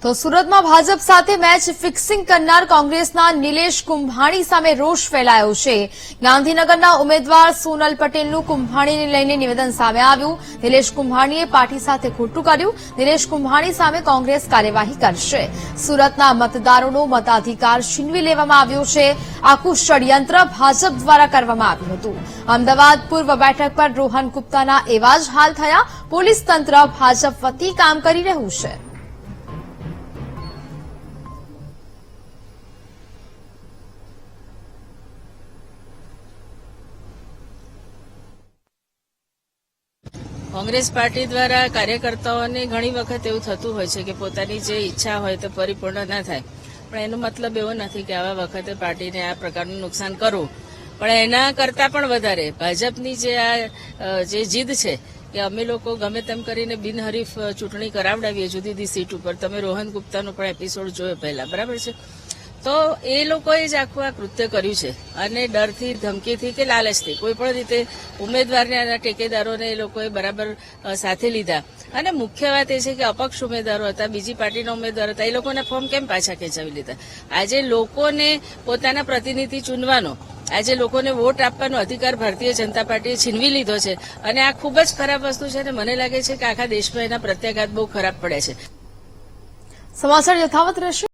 તો સુરતમાં ભાજપ સાથે મેચ ફિક્સિંગ કરનાર કોંગ્રેસના નિલેશ કુંભાણી સામે રોષ ફેલાયો છે। ગાંધીનગરના ઉમેદવાર સોનલ પટેલનું કુંભાણીને લઈને નિવેદન સામે આવ્યું। નિલેશ કુંભાણીએ પાર્ટી સાથે ખોટું કર્યું। નિલેશ કુંભાણી સામે કોંગ્રેસ કાર્યવાહી કરશે। સુરતના મતદારોનો મતાધિકાર છીનવી લેવામાં આવ્યો છે। આખું ષડયંત્ર ભાજપ દ્વારા કરવામાં આવ્યું હતું। અમદાવાદ પૂર્વ બેઠક પર રોહન ગુપ્તાના એવા જ હાલ થયા। પોલીસ તંત્ર ભાજપ વતી કામ કરી રહ્યું છે। કોંગ્રેસ પાર્ટી દ્વારા કાર્યકર્તાઓને ઘણી વખત એવું થતું હોય છે કે પોતાની જે ઈચ્છા હોય તો પરિપૂર્ણ ના થાય, પણ એનો મતલબ એવો નથી કે આવા વખતે પાર્ટીને આ પ્રકારનું નુકસાન કરવું। પણ એના કરતા પણ વધારે ભાજપની જે જીદ છે કે અમે લોકો ગમે તેમ કરીને બિનહરીફ ચૂંટણી કરાવડાવીએ જુદી જુદી સીટ ઉપર। તમે રોહન ગુપ્તાનો પણ એપિસોડ જોયો પહેલા, બરાબર છે? તો એ લોકોએ જ આખું આ કૃત્ય કર્યું છે અને ડરથી, ધમકીથી કે લાલચથી કોઈ પણ રીતે ઉમેદવારને અને ટેકેદારોને એ લોકોએ બરાબર સાથે લીધા। અને મુખ્ય વાત એ છે કે અપક્ષ ઉમેદવારો હતા, બીજી પાર્ટીના ઉમેદવારો હતા, એ લોકોના ફોર્મ કેમ પાછા ખેંચાવી લીધા? આજે લોકોને પોતાના પ્રતિનિધિ ચૂનવાનો, આજે લોકોને વોટ આપવાનો અધિકાર ભારતીય જનતા પાર્ટીએ છીનવી લીધો છે અને આ ખૂબ જ ખરાબ વસ્તુ છે અને મને લાગે છે કે આખા દેશમાં એના પ્રત્યાઘાત બહુ ખરાબ પડે છે। સમાચાર યથાવત રહેશે।